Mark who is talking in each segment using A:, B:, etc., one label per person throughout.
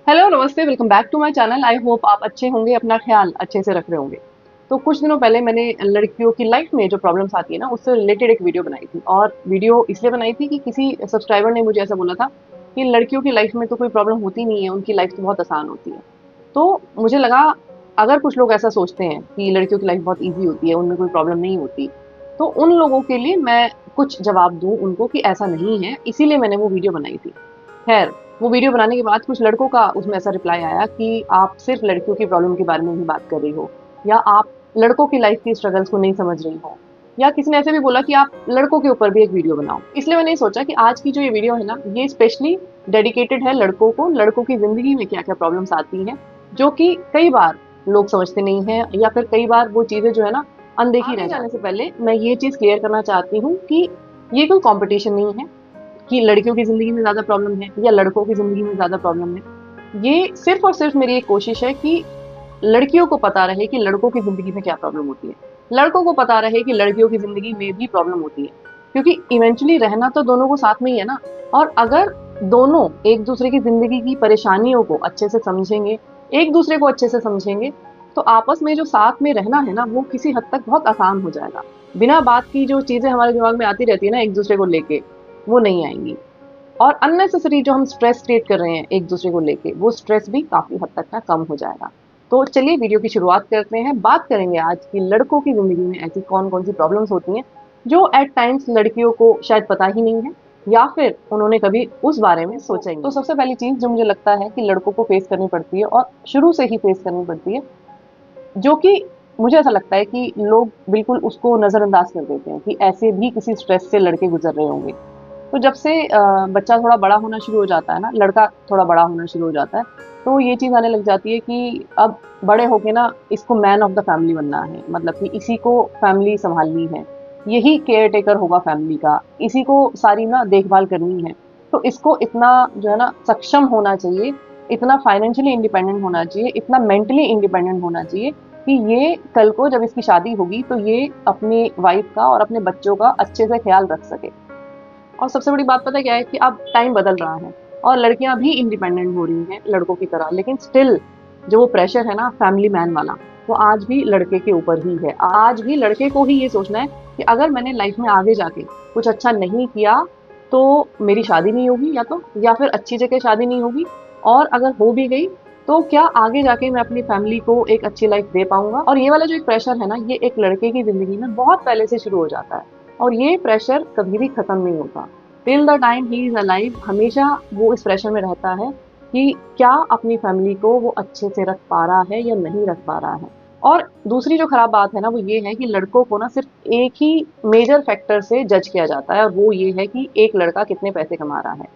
A: Hello नमस्ते, welcome back to my channel. I hope आप अच्छे होंगे, अपना ख्याल अच्छे से रख रहे होंगे। तो कुछ दिनों पहले मैंने लड़कियों की लाइफ में जो प्रॉब्लम्स आती है ना, उससे रिलेटेड एक वीडियो बनाई थी। और वीडियो इसलिए बनाई थी कि किसी सब्सक्राइबर ने मुझे ऐसा बोला था कि लड़कियों की लाइफ में तो कोई प्रॉब्लम होती नहीं है, उनकी लाइफ तो बहुत आसान होती है। तो मुझे लगा, अगर कुछ लोग ऐसा सोचते हैं कि लड़कियों की लाइफ बहुत ईजी होती है, उनमें कोई प्रॉब्लम नहीं होती, तो उन लोगों के लिए मैं कुछ जवाब दूं उनको कि ऐसा नहीं है। इसीलिए मैंने वो वीडियो बनाई थी। खैर, वो वीडियो बनाने के बाद कुछ लड़कों का उसमें ऐसा रिप्लाई आया कि आप सिर्फ लड़कियों की प्रॉब्लम के बारे में ही बात कर रही हो, या आप लड़कों की लाइफ की स्ट्रगल्स को नहीं समझ रही हो, या किसी ने ऐसे भी बोला कि आप लड़कों के ऊपर भी एक वीडियो बनाओ। इसलिए मैंने सोचा कि आज की जो ये वीडियो है ना, ये स्पेशली डेडिकेटेड है लड़कों को, लड़कों की जिंदगी में क्या क्या प्रॉब्लम्स आती हैं जो कि कई बार लोग समझते नहीं हैं, या फिर कई बार वो चीजें जो है ना अनदेखी रह जाने से पहले मैं ये चीज क्लियर करना चाहती हूँ कि ये कोई कंपटीशन नहीं है कि लड़कियों की ज़िंदगी में ज़्यादा प्रॉब्लम है या लड़कों की ज़िंदगी में ज़्यादा प्रॉब्लम है। ये सिर्फ़ और सिर्फ़ मेरी एक कोशिश है कि लड़कियों को पता रहे कि लड़कों की ज़िंदगी में क्या प्रॉब्लम होती है। लड़कों को पता रहे कि लड़कियों की ज़िंदगी में भी प्रॉब्लम होती है। क्योंकि इवेंचुअली रहना तो दोनों को साथ में ही है ना। और अगर दोनों एक-दूसरे की ज़िंदगी की परेशानियों को अच्छे से समझेंगे, एक-दूसरे को अच्छे से समझेंगे, तो आपस में जो साथ में रहना है ना, वो किसी हद तक बहुत आसान हो जाएगा। बिना बात की जो चीज़ें हमारे दिमाग में आती रहती है ना एक-दूसरे को लेके, वो नहीं आएँगी। और अननेसेसरी जो हम स्ट्रेस क्रिएट कर रहे हैं एक दूसरे को लेके, वो स्ट्रेस भी काफ़ी हद तक ना कम हो जाएगा। तो चलिए वीडियो की शुरुआत करते हैं। बात करेंगे आज की लड़कों की ज़िंदगी में ऐसी कौन-कौन सी प्रॉब्लम्स होती हैं, जो एट टाइम्स लड़कियों को शायद पता ही नहीं है, या फिर उन्होंने कभी उस बारे में सोचा ही नहीं। तो सबसे पहली चीज़ जो मुझे लगता है कि लड़कों को फेस करनी पड़ती है, और शुरू से ही फेस करनी पड़ती है, जो कि मुझे ऐसा लगता है कि लोग बिल्कुल उसको नज़रअंदाज कर देते हैं कि ऐसे भी किसी स्ट्रेस से लड़के गुजर रहे होंगे। तो जब से बच्चा थोड़ा बड़ा होना शुरू हो जाता है ना, लड़का थोड़ा बड़ा होना शुरू हो जाता है, तो ये चीज़ आने लग जाती है कि अब बड़े होके ना इसको मैन ऑफ द फैमिली बनना है। मतलब कि इसी को फैमिली सँभालनी है, यही केयर टेकर होगा फैमिली का, इसी को सारी ना देखभाल करनी है। तो इसको इतना जो है ना सक्षम होना चाहिए, इतना फाइनेंशियली इंडिपेंडेंट होना चाहिए, इतना मेंटली इंडिपेंडेंट होना चाहिए कि ये कल को जब इसकी शादी होगी, तो ये अपनी वाइफ़ का और अपने बच्चों का अच्छे से ख़्याल रख सके। और सबसे बड़ी बात पता क्या है कि अब टाइम बदल रहा है और लड़कियां भी इंडिपेंडेंट हो रही हैं लड़कों की तरह, लेकिन स्टिल जो वो प्रेशर है ना फैमिली मैन वाला, वो आज भी लड़के के ऊपर ही है। आज भी लड़के को ही ये सोचना है कि अगर मैंने लाइफ में आगे जाके कुछ अच्छा नहीं किया, तो मेरी शादी नहीं होगी, या फिर अच्छी जगह शादी नहीं होगी, और अगर हो भी गई तो क्या आगे जाके मैं अपनी फैमिली को एक अच्छी लाइफ दे पाऊंगा। और ये वाला जो एक प्रेशर है ना, ये एक लड़के की जिंदगी में बहुत पहले से शुरू हो जाता है, और ये प्रेशर कभी भी खत्म नहीं होता। Till the time he is alive हमेशा वो इस प्रेशर में रहता है कि क्या अपनी फैमिली को वो अच्छे से रख पा रहा है या नहीं रख पा रहा है। और दूसरी जो खराब बात है ना, वो ये है कि लड़कों को ना सिर्फ एक ही मेजर फैक्टर से जज किया जाता है, और वो ये है कि एक लड़का कितने पैसे कमा रहा है।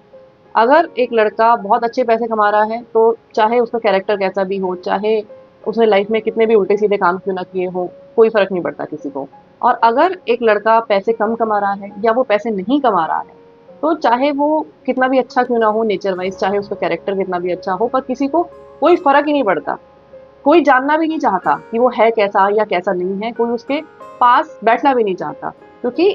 A: अगर एक लड़का बहुत अच्छे पैसे कमा रहा है, तो चाहे उसका कैरेक्टर कैसा भी हो, चाहे उसने लाइफ में कितने भी उल्टे सीधे काम क्यों ना किए हो, कोई फर्क नहीं पड़ता किसी को। और अगर एक लड़का पैसे कम कमा रहा है या वो पैसे नहीं कमा रहा है, तो चाहे वो कितना भी अच्छा क्यों ना हो नेचर वाइज, चाहे उसका कैरेक्टर कितना भी अच्छा हो, पर किसी को कोई फर्क ही नहीं पड़ता। कोई जानना भी नहीं चाहता कि वो है कैसा या कैसा नहीं है, कोई उसके पास बैठना भी नहीं चाहता, क्योंकि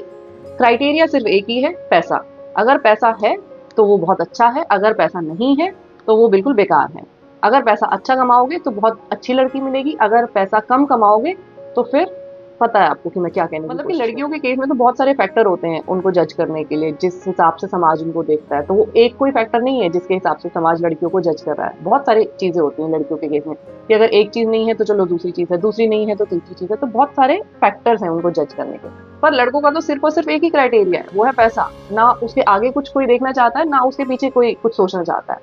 A: क्राइटेरिया सिर्फ एक ही है, पैसा। अगर पैसा है तो वो बहुत अच्छा है, अगर पैसा नहीं है तो वो बिल्कुल बेकार है। अगर पैसा अच्छा कमाओगे तो बहुत अच्छी लड़की मिलेगी, अगर पैसा कम कमाओगे तो फिर पता है आपको कि मैं क्या कहने की मतलब कि कोशिश लड़कियों के केस में तो बहुत सारे फैक्टर होते हैं उनको जज करने के लिए, जिस हिसाब से समाज उनको देखता है। तो वो एक कोई फैक्टर नहीं है जिसके हिसाब से समाज लड़कियों को जज कर रहा है। बहुत सारी चीजें होती हैं लड़कियों के केस में कि अगर एक चीज नहीं है तो चलो दूसरी चीज है, दूसरी नहीं है तो तीसरी चीज है। तो बहुत सारे फैक्टर्स हैं उनको जज करने के। पर लड़कों का तो सिर्फ और सिर्फ एक ही क्राइटेरिया है, वो है पैसा। ना उसके आगे कुछ कोई देखना चाहता है, ना उसके पीछे कोई कुछ सोचना चाहता है।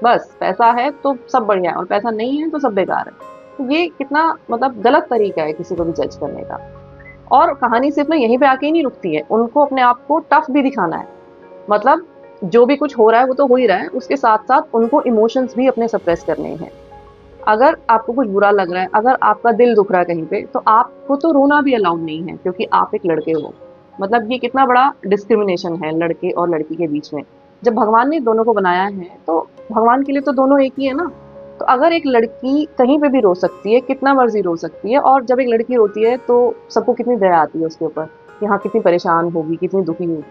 A: बस पैसा है तो सब बढ़िया है, और पैसा नहीं है तो सब बेकार है। तो ये कितना मतलब गलत तरीका है किसी को भी जज करने का। और कहानी सिर्फ ना यहीं पे आके ही नहीं रुकती है, उनको अपने आप को टफ भी दिखाना है। मतलब जो भी कुछ हो रहा है वो तो हो ही रहा है, उसके साथ साथ उनको इमोशंस भी अपने सप्रेस करने हैं। अगर आपको कुछ बुरा लग रहा है, अगर आपका दिल दुख रहा है कहीं पे, तो आपको तो रोना भी अलाउड नहीं है, क्योंकि आप एक लड़के हो। मतलब ये कितना बड़ा डिस्क्रिमिनेशन है लड़के और लड़की के बीच में। जब भगवान ने दोनों को बनाया है, तो भगवान के लिए तो दोनों एक ही है ना। तो अगर एक लड़की कहीं पे भी रो सकती है, कितना मर्जी रो सकती है, और जब एक लड़की रोती है तो सबको कितनी दया आती है उसके ऊपर कि हाँ कितनी परेशान होगी, कितनी दुखी होगी।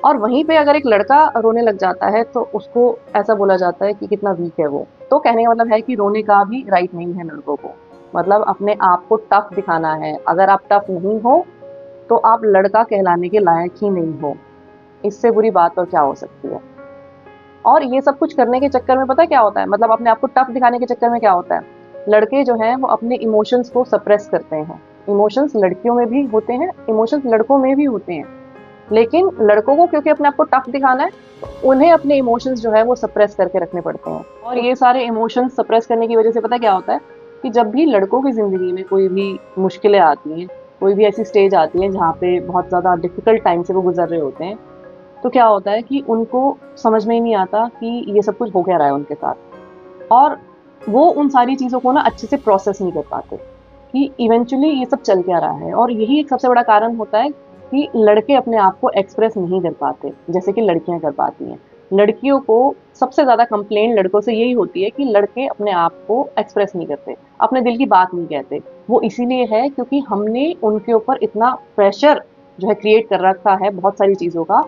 A: और वहीं पे अगर एक लड़का रोने लग जाता है तो उसको ऐसा बोला जाता है कि कितना वीक है वो। तो कहने का मतलब है कि रोने का भी राइट नहीं है लड़कों को, मतलब अपने आप को टफ दिखाना है। अगर आप टफ नहीं हो तो आप लड़का कहलाने के लायक ही नहीं हो। इससे बुरी बात और क्या हो सकती है। और ये सब कुछ करने के चक्कर में पता है क्या होता है, मतलब अपने आप को टफ दिखाने के चक्कर में क्या होता है, लड़के जो हैं वो अपने इमोशंस को सप्रेस करते हैं। इमोशंस लड़कियों में भी होते हैं, इमोशंस लड़कों में भी होते हैं, लेकिन लड़कों को क्योंकि अपने आप को टफ दिखाना है तो उन्हें अपने इमोशंस जो है वो सप्रेस करके रखने पड़ते हैं। और ये सारे इमोशंस सप्रेस करने की वजह से पता क्या होता है कि जब भी लड़कों की ज़िंदगी में कोई भी मुश्किलें आती हैं, कोई भी ऐसी स्टेज आती है जहाँ पे बहुत ज़्यादा डिफ़िकल्ट टाइम से वो गुज़र रहे होते हैं, तो क्या होता है कि उनको समझ में ही नहीं आता कि ये सब कुछ हो क्या रहा है उनके साथ। और वो उन सारी चीज़ों को ना अच्छे से प्रोसेस नहीं कर पाते कि इवेंचुअली ये सब चल क्या रहा है। और यही एक सबसे बड़ा कारण होता है कि लड़के अपने आप को एक्सप्रेस नहीं कर पाते जैसे कि लड़कियां कर पाती हैं। लड़कियों को सबसे ज़्यादा कंप्लेन लड़कों से यही होती है कि लड़के अपने आप को एक्सप्रेस नहीं करते, अपने दिल की बात नहीं कहते। वो इसीलिए है क्योंकि हमने उनके ऊपर इतना प्रेशर जो है क्रिएट कर रखा है बहुत सारी चीज़ों का,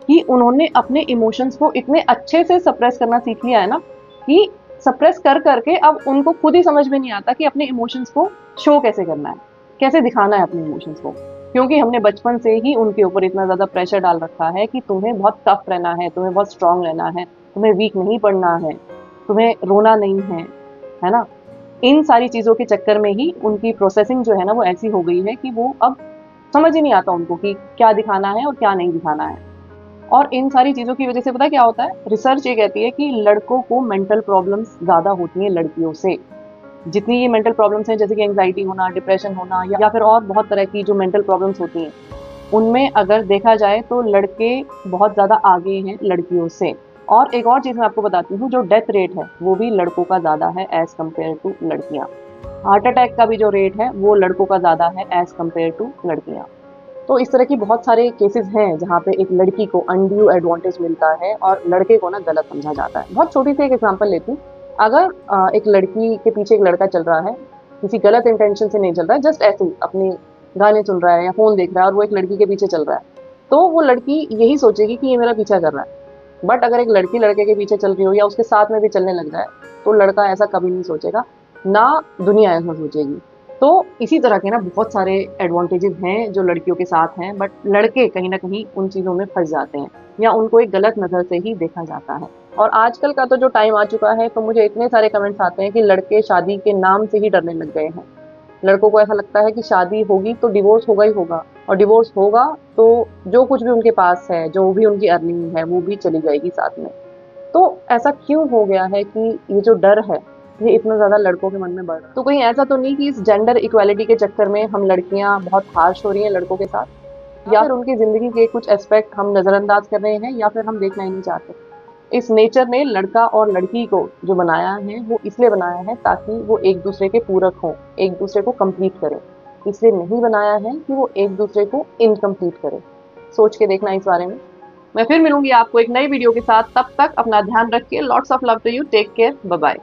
A: कि उन्होंने अपने इमोशंस को इतने अच्छे से सप्रेस करना सीख लिया है ना, कि सप्रेस कर करके अब उनको खुद ही समझ में नहीं आता कि अपने इमोशंस को शो कैसे करना है, कैसे दिखाना है अपने इमोशंस को। क्योंकि हमने बचपन से ही उनके ऊपर इतना ज़्यादा प्रेशर डाल रखा है कि तुम्हें बहुत टफ रहना है, तुम्हें बहुत स्ट्रांग रहना है, तुम्हें वीक नहीं पड़ना है, तुम्हें रोना नहीं है ना? इन सारी चीज़ों के चक्कर में ही उनकी प्रोसेसिंग जो है ना वो ऐसी हो गई है कि वो अब समझ ही नहीं आता उनको कि क्या दिखाना है और क्या नहीं दिखाना है। और इन सारी चीज़ों की वजह से पता है क्या होता है? रिसर्च ये कहती है कि लड़कों को मेंटल प्रॉब्लम्स ज़्यादा होती हैं लड़कियों से। जितनी ये मेंटल प्रॉब्लम्स हैं जैसे कि एंग्जायटी होना, डिप्रेशन होना या फिर और बहुत तरह की जो मेंटल प्रॉब्लम्स होती हैं, उनमें अगर देखा जाए तो लड़के बहुत ज़्यादा आगे हैं लड़कियों से। और एक और चीज़ मैं आपको बताती हूँ, जो डेथ रेट है वो भी लड़कों का ज़्यादा है एज़ कम्पेयर टू लड़कियाँ। हार्ट अटैक का भी जो रेट है वो लड़कों का ज़्यादा है एज़ कम्पेयर टू लड़कियाँ। तो इस तरह की बहुत सारे केसेस हैं जहाँ पे एक लड़की को अनड्यू एडवांटेज मिलता है और लड़के को ना गलत समझा जाता है। बहुत छोटी सी एक एग्जांपल लेती हूँ। अगर एक लड़की के पीछे एक लड़का चल रहा है, किसी गलत इंटेंशन से नहीं चल रहा है, जस्ट ऐसे ही अपने गाने सुन रहा है या फ़ोन देख रहा है और वो एक लड़की के पीछे चल रहा है, तो वो लड़की यही सोचेगी कि ये मेरा पीछा कर रहा है। बट अगर एक लड़की लड़के के पीछे चल रही हो या उसके साथ में भी चलने लग जाए, तो लड़का ऐसा कभी नहीं सोचेगा, ना दुनिया ऐसा सोचेगी। तो इसी तरह के ना बहुत सारे एडवांटेजेस हैं जो लड़कियों के साथ हैं, बट लड़के कहीं न कहीं उन चीज़ों में फँस जाते हैं या उनको एक गलत नज़र से ही देखा जाता है। और आजकल का तो जो टाइम आ चुका है, तो मुझे इतने सारे कमेंट्स आते हैं कि लड़के शादी के नाम से ही डरने लग गए हैं। लड़कों को ऐसा लगता है कि शादी होगी तो डिवोर्स होगा ही होगा, और डिवोर्स होगा तो जो कुछ भी उनके पास है, जो भी उनकी अर्निंग है, वो भी चली जाएगी साथ में। तो ऐसा क्यों हो गया है कि ये जो डर है, ये इतना ज़्यादा लड़कों के मन में बढ़ रहा है? तो कहीं ऐसा तो नहीं कि इस जेंडर इक्वालिटी के चक्कर में हम लड़कियाँ बहुत हार्श हो रही हैं लड़कों के साथ? या फिर उनकी ज़िंदगी के कुछ एस्पेक्ट हम नज़रअंदाज कर रहे हैं या फिर हम देखना ही नहीं चाहते? इस नेचर ने लड़का और लड़की को जो बनाया है, वो इसलिए बनाया है ताकि वो एक-दूसरे के पूरक हों, एक-दूसरे को कंप्लीट करें। इसलिए नहीं बनाया है कि वो एक-दूसरे को इनकम्प्लीट करें। सोच के देखना इस बारे में। मैं फिर मिलूँगी आपको एक नई वीडियो के साथ, तब तक अपना ध्यान रखिए। Lots of love to you, take care, bye bye.